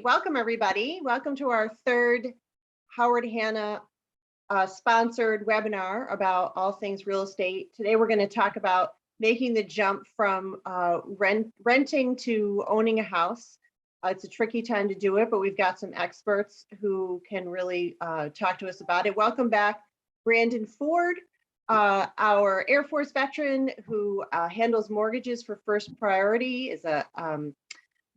Welcome, everybody. Welcome to our third Howard Hanna sponsored webinar about all things real estate. Today, we're going to talk about making the jump from renting to owning a house. It's a tricky time to do it, but we've got some experts who can really talk to us about it. Welcome back, Brandon Ford, our Air Force veteran who handles mortgages for First Priority, is a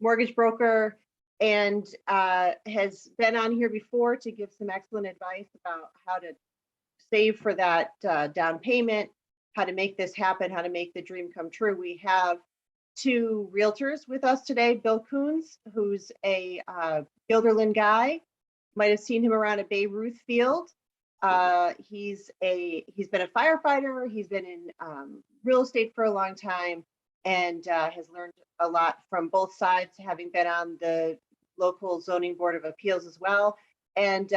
mortgage broker, and has been on here before to give some excellent advice about how to save for that down payment, how to make this happen, how to make the dream come true. We have two realtors with us today. Bill Coons, who's a Guilderland guy. Might have seen him around a Babe Ruth field. He's been a firefighter. He's been in real estate for a long time and has learned a lot from both sides, having been on the local zoning board of appeals as well. And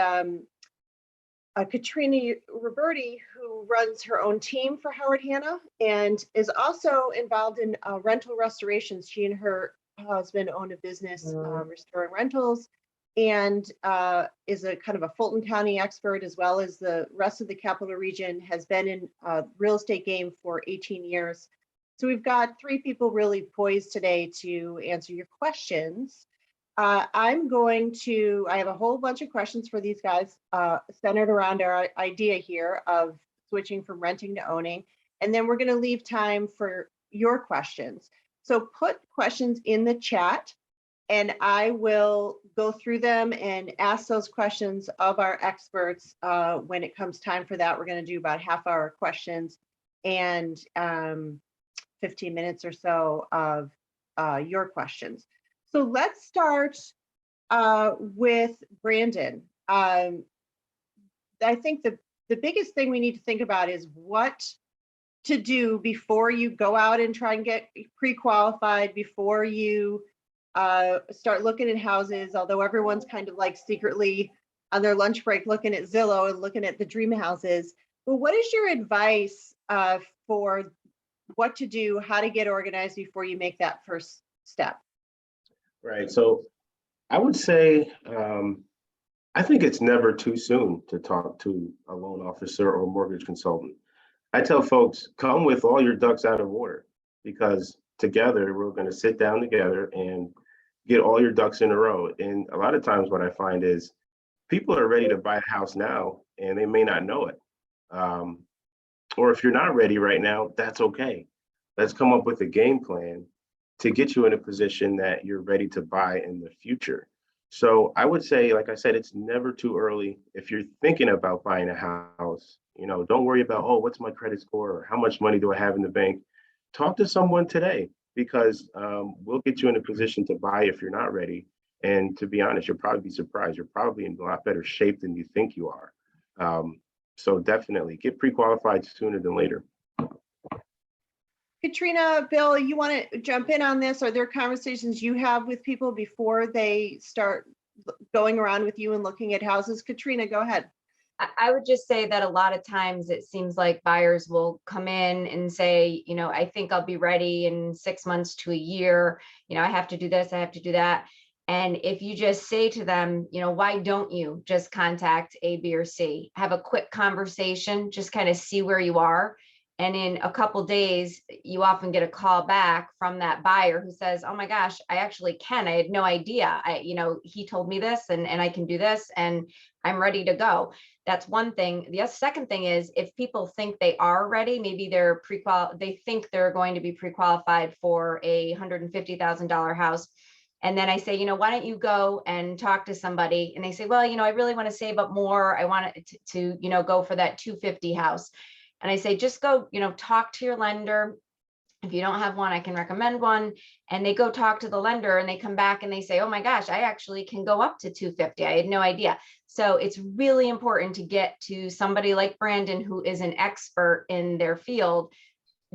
Katrina Roberti, who runs her own team for Howard Hanna and is also involved in rental restorations. She and her husband own a business restoring rentals, and is a kind of a Fulton County expert, as well as the rest of the Capital Region, has been in real estate game for 18 years. So we've got three people really poised today to answer your questions. I have a whole bunch of questions for these guys centered around our idea here of switching from renting to owning. And then we're going to leave time for your questions. So put questions in the chat and I will go through them and ask those questions of our experts when it comes time for that. We're going to do about half-hour questions and 15 minutes or so of your questions. So let's start with Brandon. I think the biggest thing we need to think about is what to do before you go out and try and get pre-qualified, before you start looking at houses, although everyone's kind of like secretly on their lunch break looking at Zillow and looking at the dream houses. But what is your advice for what to do, how to get organized before you make that first step? Right. So I would say, I think it's never too soon to talk to a loan officer or mortgage consultant. I tell folks, come with all your ducks out of order, because together we're going to sit down together and get all your ducks in a row. And a lot of times what I find is people are ready to buy a house now and they may not know it. Or if you're not ready right now, that's okay. Let's come up with a game plan to get you in a position that you're ready to buy in the future. So I would say, like I said, it's never too early. If you're thinking about buying a house, don't worry about, oh, what's my credit score or how much money do I have in the bank? Talk to someone today, because we'll get you in a position to buy if you're not ready. And to be honest, you'll probably be surprised. You're probably in a lot better shape than you think you are. So definitely get pre-qualified sooner than later. Katrina, Bill, you want to jump in on this? Are there conversations you have with people before they start going around with you and looking at houses? Katrina, go ahead. I would just say that a lot of times it seems like buyers will come in and say, I think I'll be ready in 6 months to a year. I have to do this, I have to do that. And if you just say to them, why don't you just contact A, B, or C, have a quick conversation, just kind of see where you are. And in a couple days, you often get a call back from that buyer who says, oh my gosh, I actually can. I had no idea. He told me this and I can do this and I'm ready to go. That's one thing. The second thing is, if people think they are ready, maybe they think they're going to be pre-qualified for a $150,000 house. And then I say, why don't you go and talk to somebody? And they say, well, I really want to save up more. I want to go for that 250 house. And I say, just go, talk to your lender. If you don't have one, I can recommend one. And they go talk to the lender and they come back and they say, oh my gosh, I actually can go up to 250. I had no idea. So it's really important to get to somebody like Brandon, who is an expert in their field.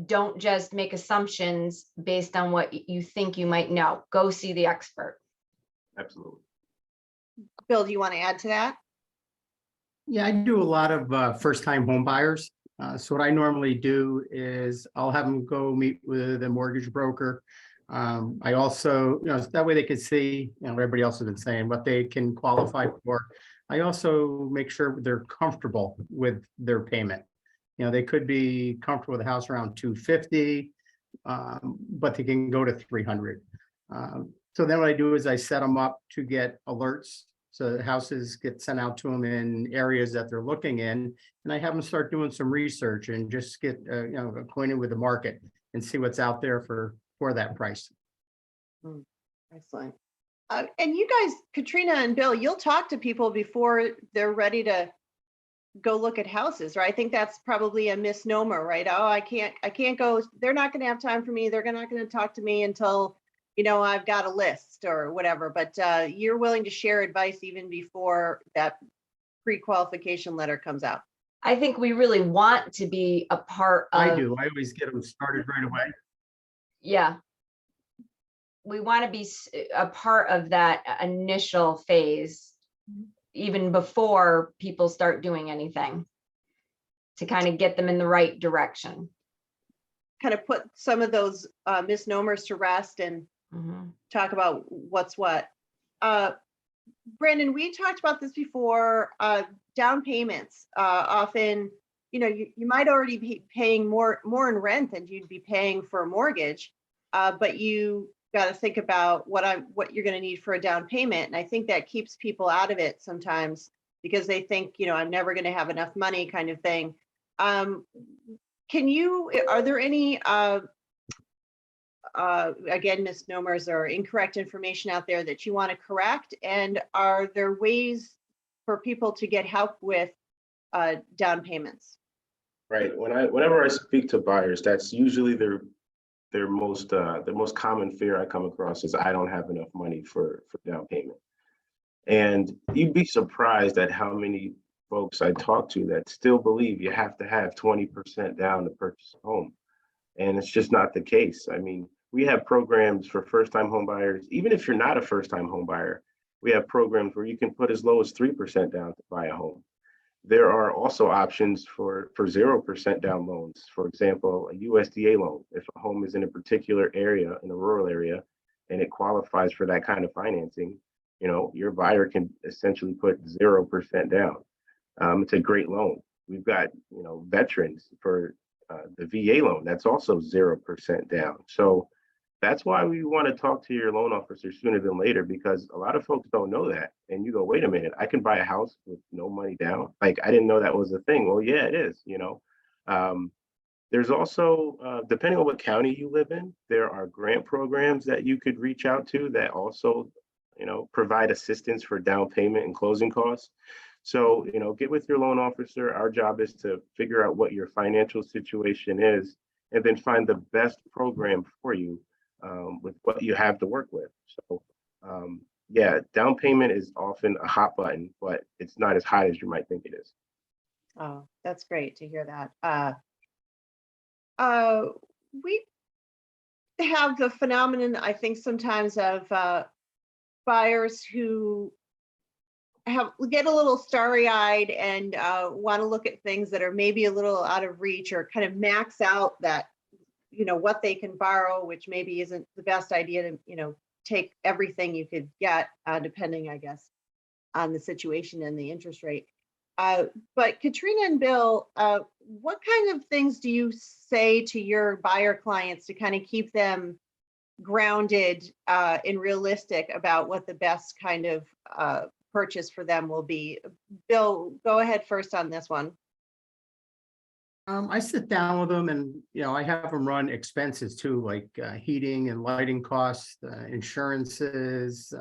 Don't just make assumptions based on what you think you might know. Go see the expert. Absolutely. Bill, do you want to add to that? Yeah, I do a lot of first-time home buyers. So what I normally do is I'll have them go meet with a mortgage broker I also, that way they could see, everybody else has been saying what they can qualify for. I also make sure they're comfortable with their payment. They could be comfortable with a house around 250, but they can go to 300. So then what I do is I set them up to get alerts. So the houses get sent out to them in areas that they're looking in, and I have them start doing some research and just get acquainted with the market and see what's out there for that price. Excellent. And you guys, Katrina and Bill, you'll talk to people before they're ready to go look at houses, right? I think that's probably a misnomer, right? Oh, I can't go. They're not going to have time for me. They're not going to talk to me until, I've got a list or whatever. But you're willing to share advice even before that pre-qualification letter comes out. I think we really want to be a part of. I do. I always get them started right away. Yeah. We want to be a part of that initial phase, even before people start doing anything, to kind of get them in the right direction. Kind of put some of those misnomers to rest and talk about what's what. Brandon, we talked about this before. Down payments, often, you might already be paying more in rent than you'd be paying for a mortgage, but you got to think about what you're going to need for a down payment. And I think that keeps people out of it sometimes because they think, I'm never going to have enough money kind of thing. Are there any, again, misnomers or incorrect information out there that you want to correct? And are there ways for people to get help with down payments? Right. Whenever I speak to buyers, that's usually their most common fear I come across is I don't have enough money for down payment. And you'd be surprised at how many folks I talk to that still believe you have to have 20% down to purchase a home. And it's just not the case. I mean, we have programs for first-time home buyers. Even if you're not a first-time home buyer, we have programs where you can put as low as 3% down to buy a home. There are also options for 0% down loans. For example, a USDA loan. If a home is in a particular area, in a rural area, and it qualifies for that kind of financing, your buyer can essentially put 0% down. It's a great loan. We've got, veterans for the VA loan. That's also 0% down. So that's why we want to talk to your loan officer sooner than later, because a lot of folks don't know that. And you go, wait a minute, I can buy a house with no money down. Like, I didn't know that was a thing. Well, yeah, it is, There's also, depending on what county you live in, there are grant programs that you could reach out to that also, provide assistance for down payment and closing costs. So, get with your loan officer. Our job is to figure out what your financial situation is and then find the best program for you with what you have to work with. So, yeah, down payment is often a hot button, but it's not as hot as you might think it is. Oh, that's great to hear that. We have the phenomenon, I think, sometimes of buyers who get a little starry-eyed and want to look at things that are maybe a little out of reach or kind of max out that, what they can borrow, which maybe isn't the best idea to, take everything you could get, depending, I guess, on the situation and the interest rate. But Katrina and Bill, what kind of things do you say to your buyer clients to kind of keep them grounded and realistic about what the best kind of purchase for them will be? Bill, go ahead first on this one. I sit down with them and, I have them run expenses too, like heating and lighting costs, insurances,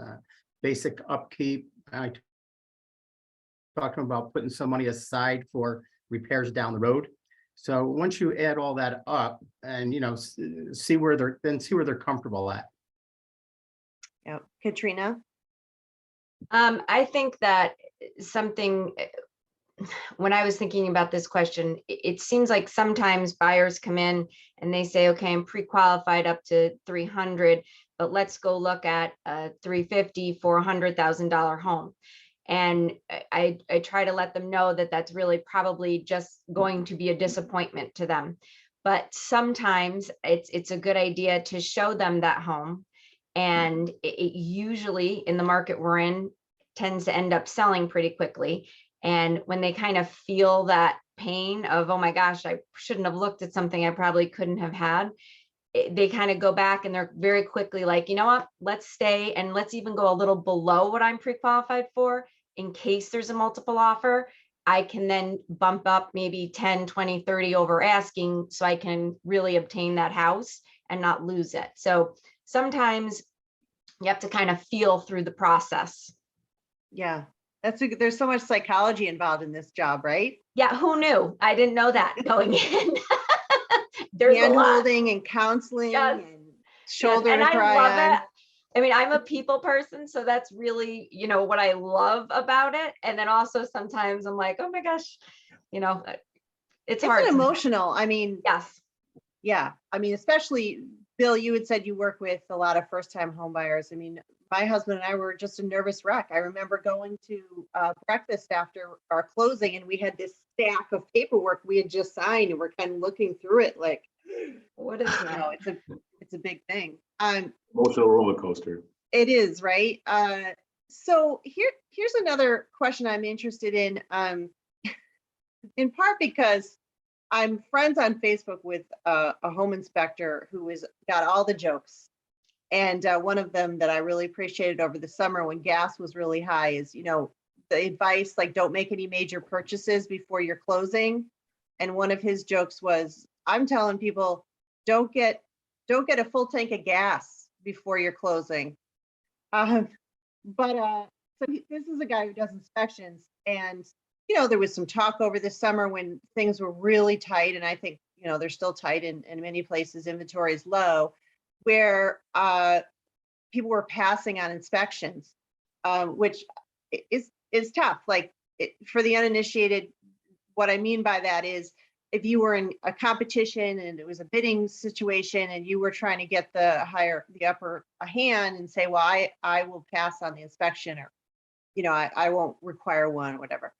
basic upkeep. I talk about putting some money aside for repairs down the road. So once you add all that up and, see where they're comfortable at. Yeah, Katrina? I think that something, when I was thinking about this question, it seems like sometimes buyers come in and they say, okay, I'm pre-qualified up to 300, but let's go look at a 350, $400,000 home. And I try to let them know that that's really probably just going to be a disappointment to them. but sometimes it's a good idea to show them that home. And it usually in the market we're in tends to end up selling pretty quickly. And when they kind of feel that pain of, oh my gosh, I shouldn't have looked at something I probably couldn't have had, they kind of go back and they're very quickly like, you know what, let's stay and let's even go a little below what I'm pre-qualified for in case there's a multiple offer. I can then bump up maybe 10, 20, 30 over asking so I can really obtain that house and not lose it. So sometimes you have to kind of feel through the process. Yeah, there's so much psychology involved in this job, right? Yeah, who knew? I didn't know that going in. There's a Hand lot. holding and counseling Yes. and shoulder and to I cry love on. it. I mean, I'm a people person, so that's really, what I love about it. And then also sometimes I'm like, oh my gosh, it's hard. It's an emotional, I mean, Yes. yeah, I mean, especially Bill, you had said you work with a lot of first-time home buyers. I mean, my husband and I were just a nervous wreck. I remember going to breakfast after our closing, and we had this stack of paperwork we had just signed, and we're kind of looking through it like, What is that? it's a big thing. Emotional roller coaster. It is, right? So here's another question I'm interested in part because I'm friends on Facebook with a home inspector who has got all the jokes. And one of them that I really appreciated over the summer when gas was really high is, the advice, like, don't make any major purchases before you're closing. And one of his jokes was, I'm telling people, don't get a full tank of gas before you're closing. So this is a guy who does inspections, and there was some talk over the summer when things were really tight, and I think they're still tight in many places. Inventory is low, where people were passing on inspections, which is tough. Like, for the uninitiated, what I mean by that is, if you were in a competition and it was a bidding situation and you were trying to get the upper hand and say, well, I will pass on the inspection, or, I won't require one, or whatever.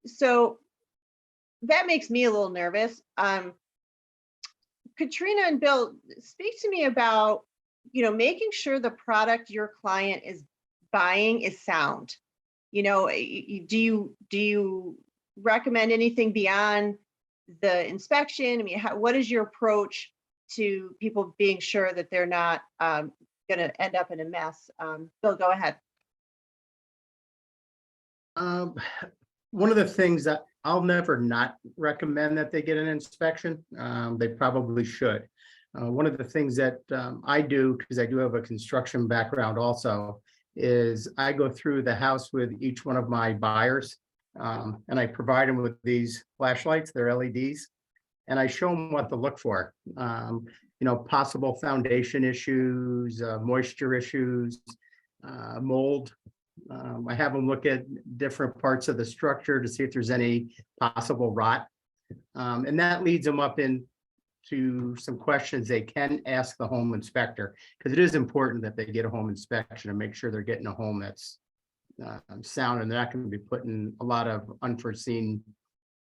So that makes me a little nervous. Katrina and Bill, speak to me about, making sure the product your client is buying is sound. Do you recommend anything beyond the inspection? I mean, what is your approach to people being sure that they're not going to end up in a mess? Bill, go ahead. One of the things that I'll never not recommend that they get an inspection. They probably should. One of the things that I do, because I do have a construction background also, is I go through the house with each one of my buyers, and I provide them with these flashlights, they're LEDs, and I show them what to look for. Possible foundation issues, moisture issues, mold. I have them look at different parts of the structure to see if there's any possible rot. And that leads them up into some questions they can ask the home inspector, because it is important that they get a home inspection and make sure they're getting a home that's sound and they're not going to be putting a lot of unforeseen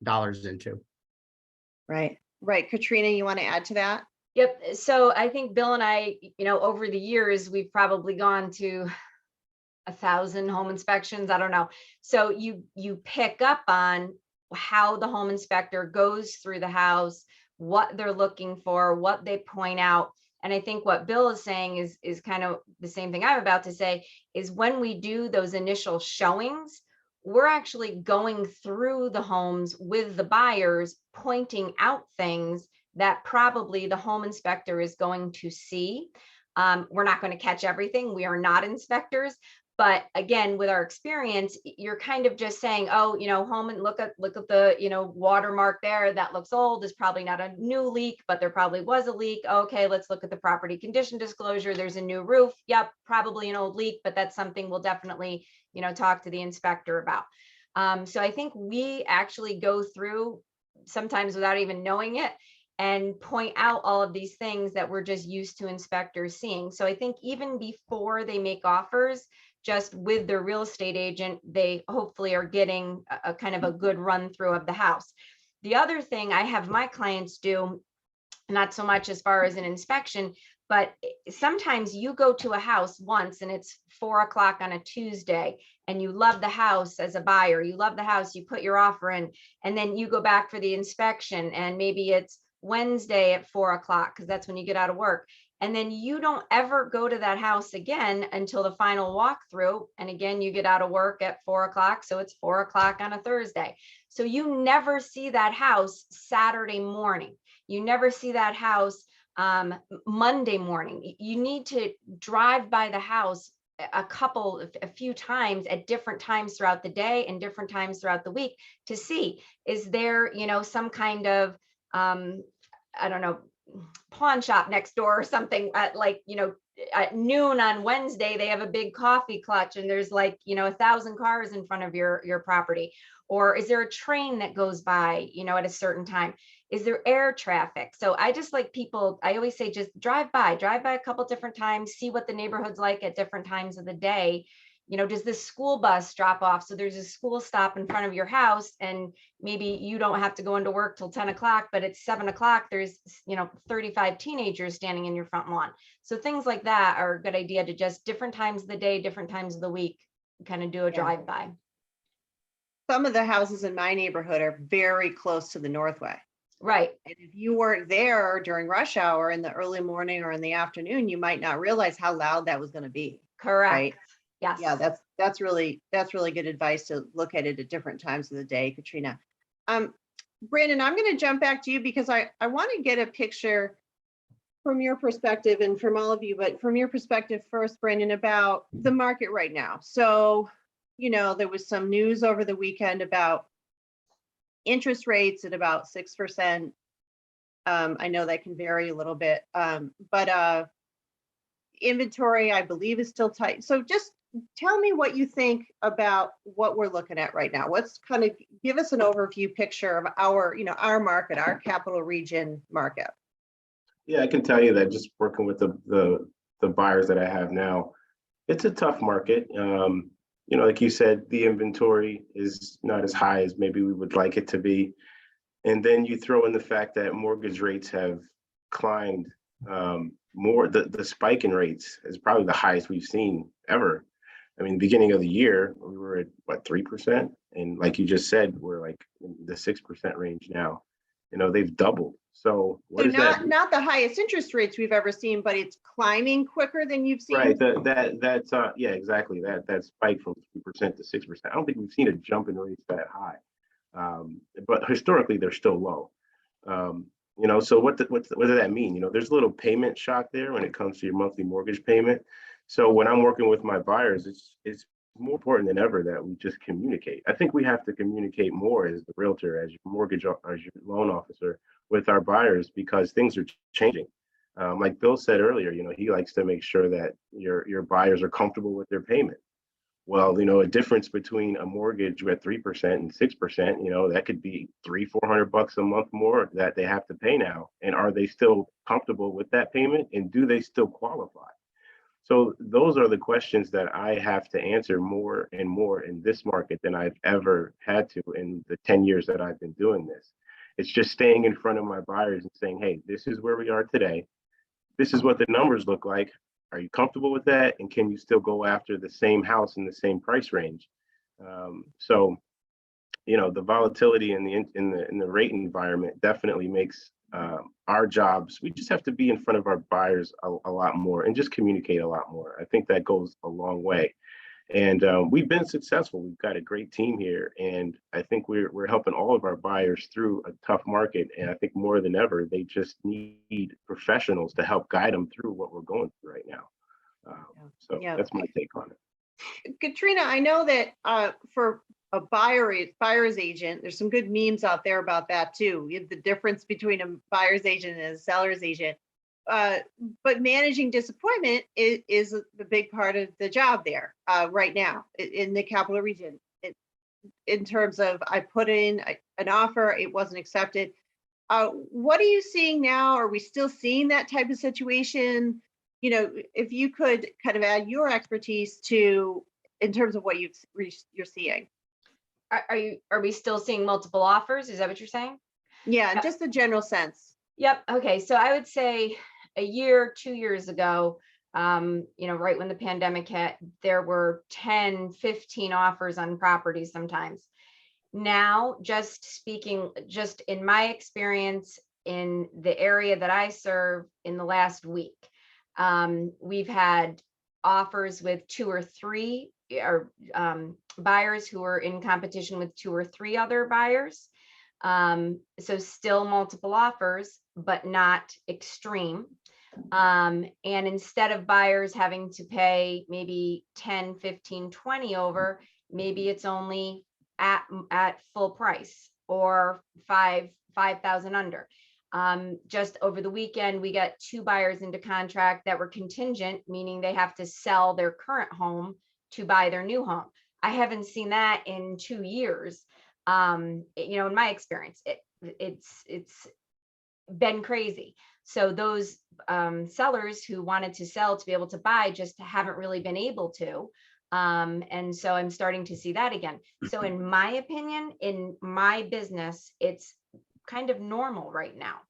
dollars into. Right. Katrina, you want to add to that? Yep. So I think Bill and I, over the years, we've probably gone to 1,000 home inspections. I don't know. So you pick up on how the home inspector goes through the house, what they're looking for, what they point out. And I think what Bill is saying is kind of the same thing I'm about to say, is when we do those initial showings, we're actually going through the homes with the buyers, pointing out things that probably the home inspector is going to see. We're not going to catch everything. We are not inspectors. But again, with our experience, you're kind of just saying, oh, home, and look at the, watermark there. That looks old. Is probably not a new leak, but there probably was a leak. Okay, let's look at the property condition disclosure. There's a new roof. Yep, probably an old leak, but that's something we'll definitely, talk to the inspector about. So I think we actually go through sometimes without even knowing it and point out all of these things that we're just used to inspectors seeing. So I think even before they make offers, just with their real estate agent, they hopefully are getting a kind of a good run through of the house. The other thing I have my clients do not so much as far as an inspection, but sometimes you go to a house once and it's 4 o'clock on a Tuesday and you love the house as a buyer, you love the house, you put your offer in, and then you go back for the inspection and maybe it's Wednesday at 4 o'clock because that's when you get out of work. And then you don't ever go to that house again until the final walkthrough. And again, you get out of work at 4 o'clock. So it's 4 o'clock on a Thursday. So you never see that house Saturday morning. You never see that house Monday morning. You need to drive by the house a few times at different times throughout the day and different times throughout the week to see, is there, some kind of, I don't know, pawn shop next door or something at at noon on Wednesday, they have a big coffee clutch and there's 1,000 cars in front of your property. Or is there a train that goes by, at a certain time? Is there air traffic? So I just like people, I always say, just drive by a couple different times, see what the neighborhood's like at different times of the day. Does this school bus drop off? So there's a school stop in front of your house and maybe you don't have to go into work till 10 o'clock, but it's 7 o'clock. There's, 35 teenagers standing in your front lawn. So things like that are a good idea to just different times of the day, different times of the week, kind of do a drive by. Some of the houses in my neighborhood are very close to the Northway. Right. And if you weren't there during rush hour in the early morning or in the afternoon, you might not realize how loud that was going to be. Correct. Right? Yes. Yeah, that's really good advice to look at it at different times of the day, Katrina. Brandon, I'm going to jump back to you because I want to get a picture from your perspective and from all of you, but from your perspective first, Brandon, about the market right now. So, there was some news over the weekend about interest rates at about 6%. I know that can vary a little bit, but inventory, I believe, is still tight. So just tell me what you think about what we're looking at right now. Let's kind of give us an overview picture of our market, our capital region market. Yeah, I can tell you that just working with the buyers that I have now, it's a tough market. Like you said, the inventory is not as high as maybe we would like it to be. And then you throw in the fact that mortgage rates have climbed more. The spike in rates is probably the highest we've seen ever. I mean, beginning of the year, we were at 3%. And like you just said, we're like in the 6% range now. They've doubled. So what is that? Not the highest interest rates we've ever seen, but it's climbing quicker than you've seen. Right. That's yeah, exactly. That spike from 3% to 6%. I don't think we've seen a jump in rates that high. But historically, they're still low. So what does that mean? There's a little payment shock there when it comes to your monthly mortgage payment. So when I'm working with my buyers, it's more important than ever that we just communicate. I think we have to communicate more as the realtor, as your loan officer with our buyers, because things are changing. Like Bill said earlier, he likes to make sure that your buyers are comfortable with their payment. Well, a difference between a mortgage at 3% and 6%, that could be $300-400 a month more that they have to pay now. And are they still comfortable with that payment? And do they still qualify? So those are the questions that I have to answer more and more in this market than I've ever had to in the 10 years that I've been doing this. It's just staying in front of my buyers and saying, hey, this is where we are today. This is what the numbers look like. Are you comfortable with that? And can you still go after the same house in the same price range? So the volatility in the rate environment definitely makes our jobs. We just have to be in front of our buyers a lot more and just communicate a lot more. I think that goes a long way. And we've been successful. We've got a great team here, and I think we're helping all of our buyers through a tough market. And I think more than ever, they just need professionals to help guide them through what we're going through right now. That's my take on it. Katrina, I know that for a buyer's agent, there's some good memes out there about that too. You have the difference between a buyer's agent and a seller's agent. But managing disappointment is the big part of the job there right now in the capital region. In terms of, I put in an offer, it wasn't accepted. What are you seeing now? Are we still seeing that type of situation? If you could kind of add your expertise to, in terms of what you're seeing. Are we still seeing multiple offers? Is that what you're saying? Yeah, just the general sense. Yep. Okay. So I would say a year, 2 years ago, right when the pandemic hit, there were 10, 15 offers on properties sometimes. Now, just speaking, just in my experience in the area that I serve in the last week, we've had offers with 2 or 3 or buyers who are in competition with 2 or 3 other buyers. So still multiple offers, but not extreme. And instead of buyers having to pay maybe 10, 15, 20 over, maybe it's only at full price or 5,000 under. Just over the weekend, we got 2 buyers into contract that were contingent, meaning they have to sell their current home to buy their new home. I haven't seen that in 2 years. In my experience, it's been crazy. So those sellers who wanted to sell to be able to buy just haven't really been able to. And so I'm starting to see that again. So in my opinion, in my business, it's kind of normal right now.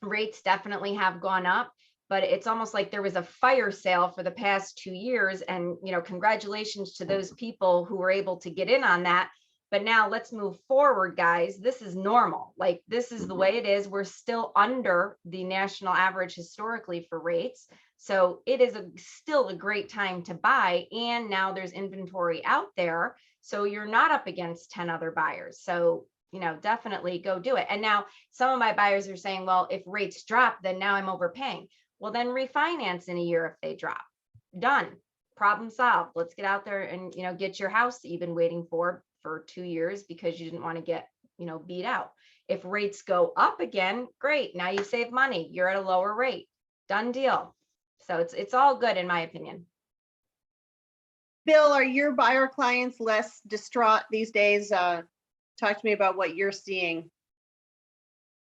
Rates definitely have gone up, but it's almost like there was a fire sale for the past 2 years. And, congratulations to those people who were able to get in on that. But now let's move forward, guys. This is normal. Like, this is the way it is. We're still under the national average historically for rates. So it is still a great time to buy. And now there's inventory out there. So you're not up against 10 other buyers. So, definitely go do it. And now some of my buyers are saying, well, if rates drop, then now I'm overpaying. Well, then refinance in a year if they drop. Done. Problem solved. Let's get out there and, get your house that you've been waiting for 2 years because you didn't want to get, beat out. If rates go up again, great. Now you save money. You're at a lower rate. Done deal. So it's all good in my opinion. Bill, are your buyer clients less distraught these days? Talk to me about what you're seeing.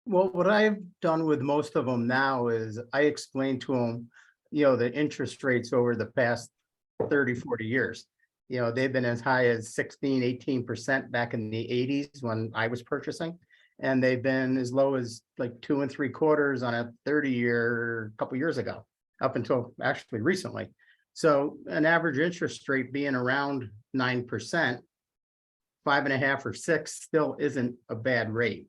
Well, what I've done with most of them now is I explain to them, the interest rates over the past 30, 40 years. They've been as high as 16, 18% back in the 80s when I was purchasing. And they've been as low as like 2 3/4 on a 30-year a couple years ago, up until actually recently. So an average interest rate being around 9%, 5.5 or 6 still isn't a bad rate.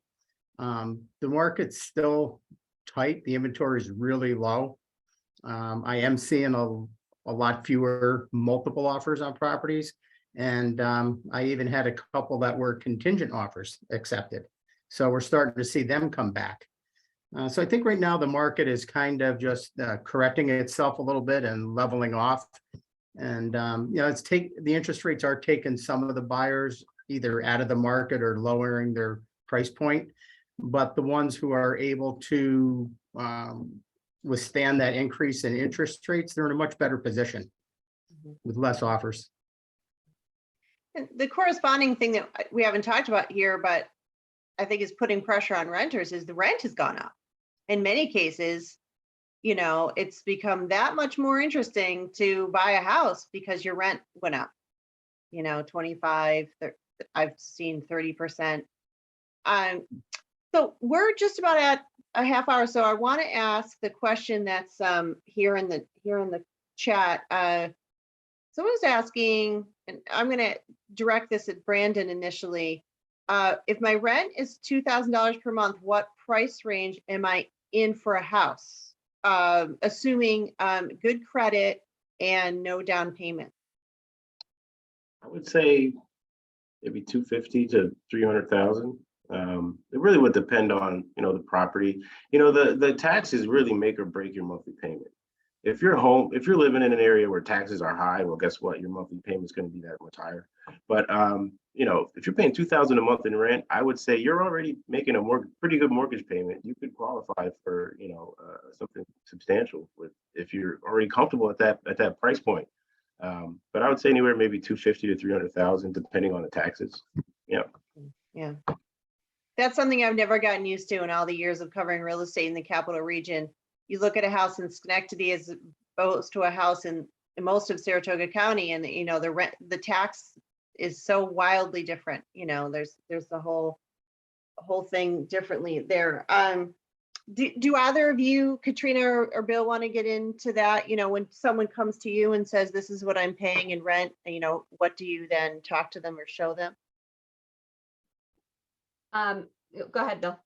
The market's still tight. The inventory is really low. I am seeing a lot fewer multiple offers on properties. And I even had a couple that were contingent offers accepted. So we're starting to see them come back. So I think right now the market is kind of just correcting itself a little bit and leveling off. And the interest rates are taking some of the buyers either out of the market or lowering their price point. But the ones who are able to withstand that increase in interest rates, they're in a much better position with less offers. And the corresponding thing that we haven't talked about here, but I think is putting pressure on renters, is the rent has gone up. In many cases, it's become that much more interesting to buy a house because your rent went up, 25, I've seen 30%. So we're just about at a half hour. So I want to ask the question that's here in the chat. Someone's asking, and I'm going to direct this at Brandon initially. If my rent is $2,000 per month, what price range am I in for a house? Assuming good credit and no down payment. I would say maybe 250 to 300,000. It really would depend on, the property. The taxes really make or break your monthly payment. If you're living in an area where taxes are high, well, guess what? Your monthly payment is going to be that much higher. But if you're paying $2,000 a month in rent, I would say you're already making a pretty good mortgage payment. You could qualify for, something substantial if you're already comfortable at that price point. But I would say anywhere maybe 250 to 300,000, depending on the taxes. Yeah. That's something I've never gotten used to in all the years of covering real estate in the capital region. You look at a house in Schenectady as opposed to a house in most of Saratoga County, and the tax is so wildly different. There's the whole whole thing differently there. Do either of you, Katrina or Bill, want to get into that? You know, when someone comes to you and says, this is what I'm paying in rent, you know, what do you then talk to them or show them? Go ahead, Bill.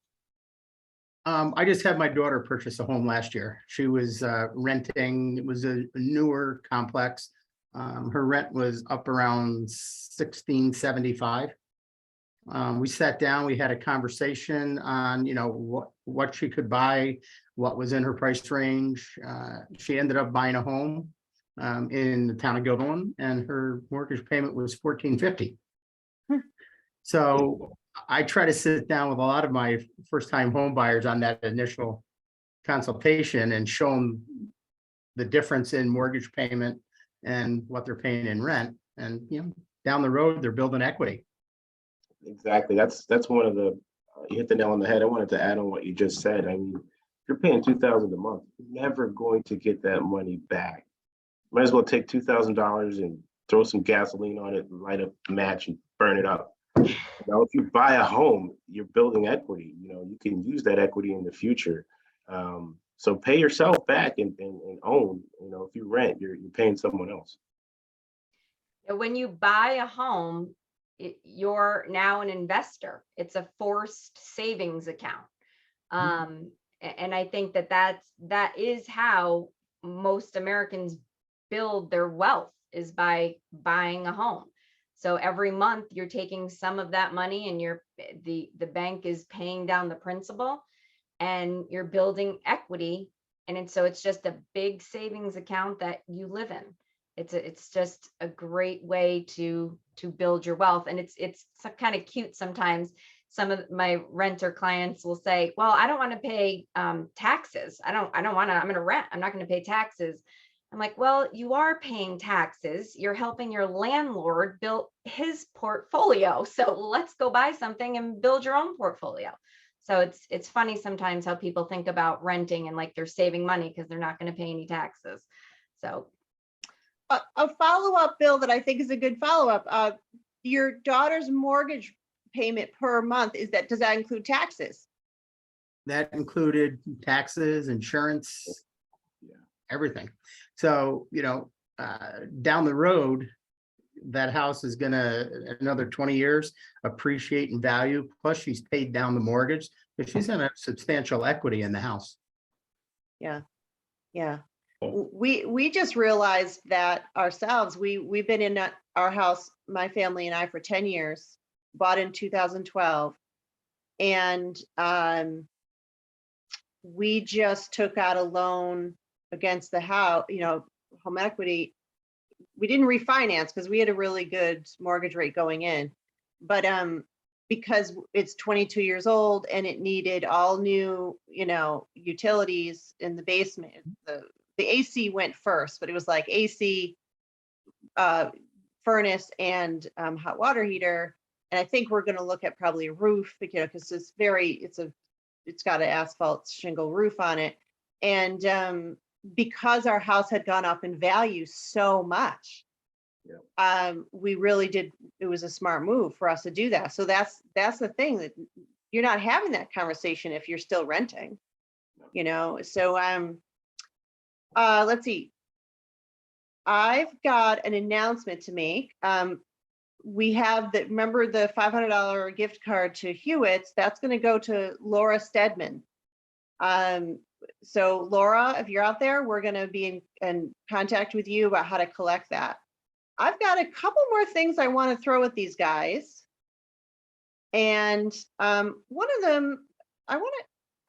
I just had my daughter purchase a home last year. She was renting, it was a newer complex. Her rent was up around $16.75. We sat down, we had a conversation on, you know, what she could buy, what was in her price range. She ended up buying a home in the town of Gilboa, and her mortgage payment was $14.50. So I try to sit down with a lot of my first-time home buyers on that initial consultation and show them the difference in mortgage payment and what they're paying in rent. And, you know, down the road, they're building equity. Exactly. That's one of the, you hit the nail on the head. I wanted to add on what you just said. I mean, if you're paying $2,000 a month, you're never going to get that money back. Might as well take $2,000 and throw some gasoline on it, light a match and burn it up. Now, if you buy a home, you're building equity. You know, you can use that equity in the future. So pay yourself back and own. You know, if you rent, you're paying someone else. When you buy a home, you're now an investor. It's a forced savings account. And I think that is how most Americans build their wealth, is by buying a home. So every month you're taking some of that money and the bank is paying down the principal, and you're building equity. And so it's just a big savings account that you live in. It's just a great way to build your wealth. And it's kind of cute sometimes. Some of my renter clients will say, well, I don't want to pay taxes. I don't want to, I'm going to rent. I'm not going to pay taxes. I'm like, well, you are paying taxes. You're helping your landlord build his portfolio. So let's go buy something and build your own portfolio. So it's funny sometimes how people think about renting and like they're saving money because they're not going to pay any taxes. So a follow-up, Bill, that I think is a good follow-up. Your daughter's mortgage payment per month, does that include taxes? That included taxes, insurance, everything. So, you know, down the road, that house is gonna, another 20 years, appreciate in value. Plus she's paid down the mortgage, but she's gonna have substantial equity in the house. Yeah. We just realized that ourselves. We've been in our house, my family and I, for 10 years, bought in 2012. And we just took out a loan against the house, you know, home equity. We didn't refinance because we had a really good mortgage rate going in, but because it's 22 years old and it needed all new, you know, utilities in the basement. The AC went first, but it was like AC, furnace, and hot water heater. And I think we're going to look at probably a roof, you know, because it's got an asphalt shingle roof on it. And because our house had gone up in value so much, we really did. It was a smart move for us to do that. So that's the thing, that you're not having that conversation if you're still renting, you know. So let's see. I've got an announcement to make. We have remember the $500 gift card to Hewitt's. That's going to go to Laura Stedman. So Laura, if you're out there, we're going to be in contact with you about how to collect that. I've got a couple more things I want to throw at these guys. And one of them, I want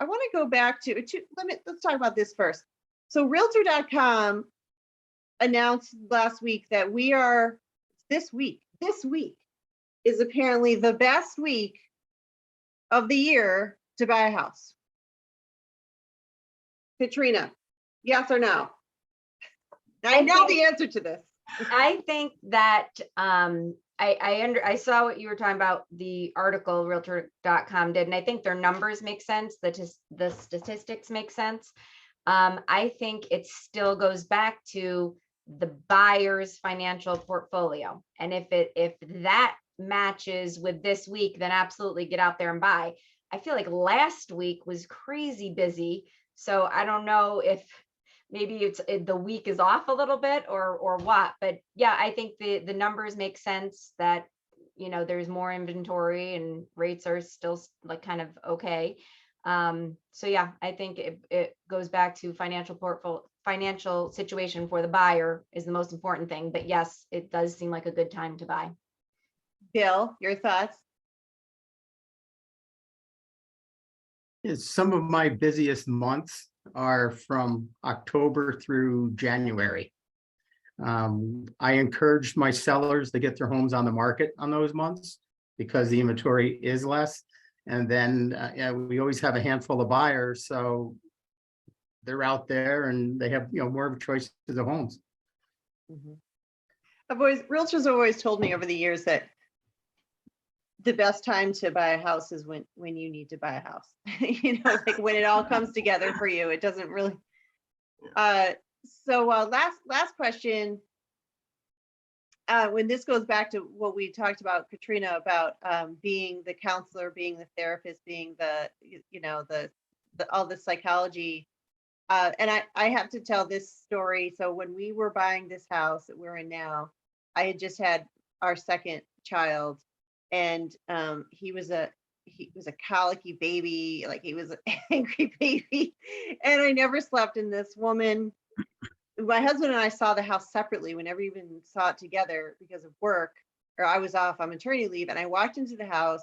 to go back to, let's talk about this first. So Realtor.com announced last week that this week is apparently the best week of the year to buy a house. Katrina, yes or no? I know the answer to this. I think that I saw what you were talking about, the article Realtor.com did, and I think their numbers make sense. The statistics make sense. I think it still goes back to the buyer's financial portfolio. And if that matches with this week, then absolutely get out there and buy. I feel like last week was crazy busy. So I don't know if maybe the week is off a little bit or what, but yeah, I think the numbers make sense that, there's more inventory and rates are still like kind of okay. So yeah, I think it goes back to financial situation for the buyer is the most important thing. But yes, it does seem like a good time to buy. Bill, your thoughts? Some of my busiest months are from October through January. I encourage my sellers to get their homes on the market on those months because the inventory is less. And then we always have a handful of buyers, so they're out there and they have more of a choice of the homes. Realtors have always told me over the years that the best time to buy a house is when you need to buy a house. Like when it all comes together for you. It doesn't really. So last question. When this goes back to what we talked about, Katrina, about being the counselor, being the therapist, being the all the psychology. And I have to tell this story. So when we were buying this house that we're in now, I had just had our second child, and he was a colicky baby, like he was an angry baby, and I never slept. And this woman, my husband and I saw the house separately. We never even saw it together because of work, or I was off on maternity leave. And I walked into the house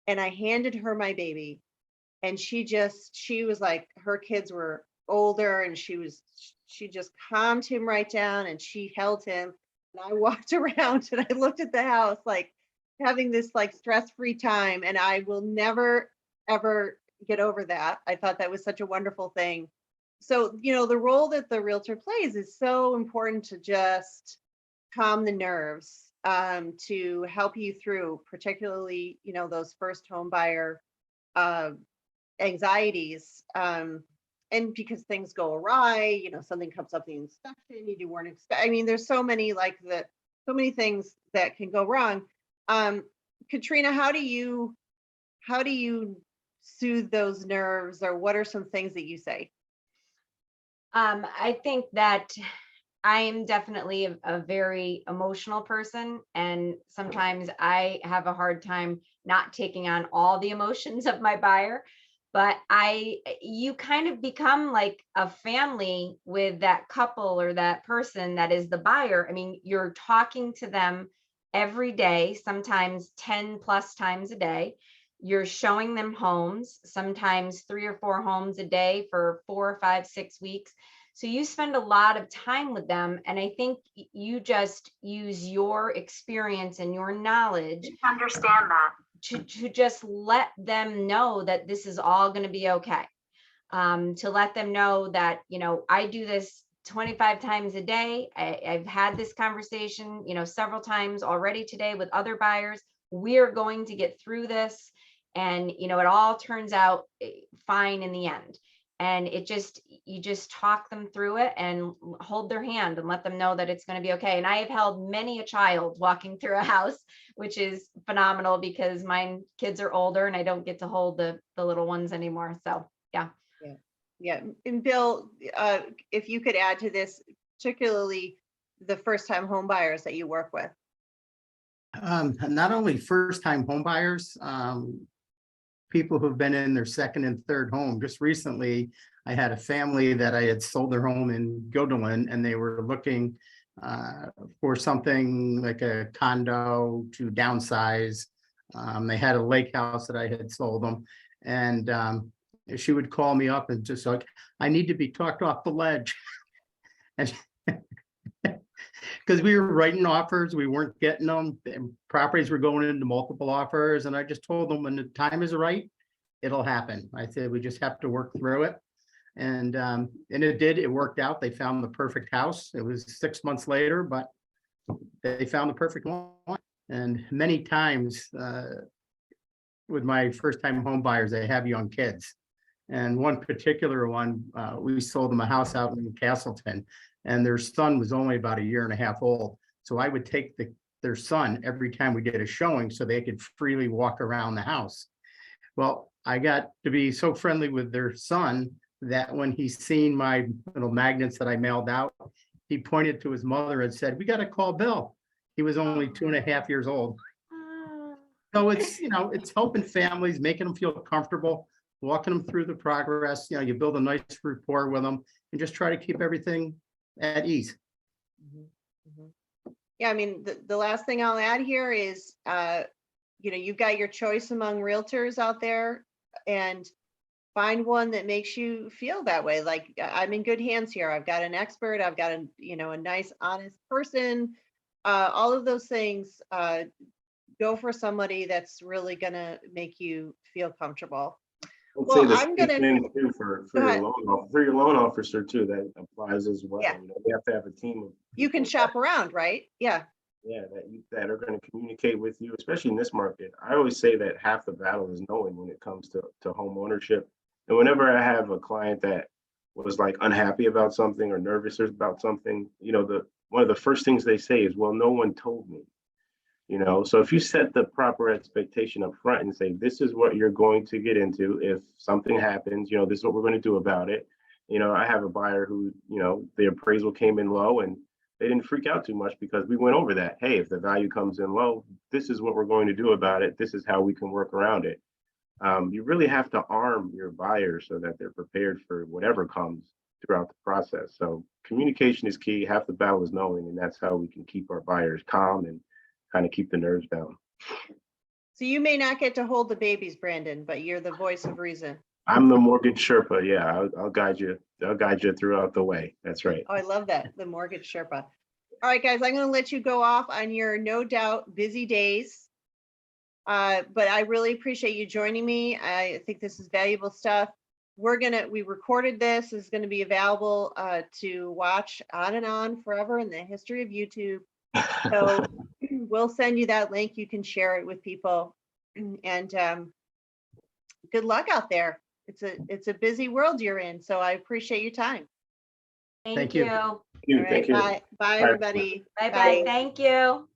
and I handed her my baby, and she was like, her kids were older, and she just calmed him right down, and she held him. And I walked around and I looked at the house like having this like stress-free time, and I will never ever get over that. I thought that was such a wonderful thing. So the role that the realtor plays is so important, to just calm the nerves, to help you through, particularly those first home buyer anxieties, and because things go awry, something comes up in the inspection you weren't expecting. I mean, there's so many things that can go wrong. Katrina, how do you soothe those nerves, or what are some things that you say? I think that I am definitely a very emotional person, and sometimes I have a hard time not taking on all the emotions of my buyer. But you kind of become like a family with that couple or that person that is the buyer. I mean, you're talking to them every day, sometimes 10 plus times a day. You're showing them homes, sometimes 3 or 4 homes a day for 4 or 5, 6 weeks. So you spend a lot of time with them. And I think you just use your experience and your knowledge. Understand that. To just let them know that this is all going to be okay. To let them know that, I do this 25 times a day. I've had this conversation, several times already today with other buyers. We're going to get through this. And, it all turns out fine in the end. And you just talk them through it and hold their hand and let them know that it's going to be okay. And I have held many a child walking through a house, which is phenomenal because my kids are older and I don't get to hold the little ones anymore. So, yeah. Yeah. And Bill, if you could add to this, particularly the first-time home buyers that you work with. Not only first-time home buyers, people who've been in their second and third home. Just recently, I had a family that I had sold their home in Godelin, and they were looking for something like a condo to downsize. They had a lake house that I had sold them, and she would call me up and just like, I need to be talked off the ledge. And because we were writing offers, we weren't getting them. Properties were going into multiple offers. And I just told them when the time is right, it'll happen. I said, we just have to work through it. And it did, it worked out. They found the perfect house. It was 6 months later, but they found the perfect one. And many times with my first time home buyers, they have young kids. And one particular one, we sold them a house out in Castleton, and their son was only about 1.5 years old. So I would take their son every time we did a showing so they could freely walk around the house. Well, I got to be so friendly with their son that when he seen my little magnets that I mailed out, he pointed to his mother and said, "We got to call Bill." He was only 2.5 years old. So it's, it's helping families, making them feel comfortable, walking them through the progress. You build a nice rapport with them and just try to keep everything at ease. Yeah, I mean, the last thing I'll add here is, you've got your choice among realtors out there, and find one that makes you feel that way. Like, I'm in good hands here. I've got an expert. I've got a nice, honest person. All of those things. Go for somebody that's really gonna make you feel comfortable. I'd Well, say the I'm same gonna thing too for go your ahead. loan officer too. That applies as well. Yeah. We have to have a team of You can people shop around, right? Yeah. that are going to communicate with you, especially in this market. I always say that half the battle is knowing when it comes to home ownership. And whenever I have a client that was like unhappy about something or nervous about something, one of the first things they say is, "Well, no one told me." So if you set the proper expectation up front and say, "This is what you're going to get into if something happens, this is what we're going to do about it." I have a buyer who, the appraisal came in low and they didn't freak out too much because we went over that. Hey, if the value comes in low, this is what we're going to do about it. This is how we can work around it. You really have to arm your buyers so that they're prepared for whatever comes throughout the process. So communication is key. Half the battle is knowing, and that's how we can keep our buyers calm and kind of keep the nerves down. So you may not get to hold the babies, Brandon, but you're the voice of reason. I'm the mortgage Sherpa. Yeah, I'll guide you. I'll guide you throughout the way. That's right. Oh, I love that. The mortgage Sherpa. All right, guys, I'm going to let you go off on your no doubt busy days. But I really appreciate you joining me. I think this is valuable stuff. We recorded this. It's going to be available to watch on and on forever in the history of YouTube. So we'll send you that link. You can share it with people. And good luck out there. It's a busy world you're in. So I appreciate your time. Thank you. Thank you. All right, bye, Bye. everybody. Bye bye. Thank you.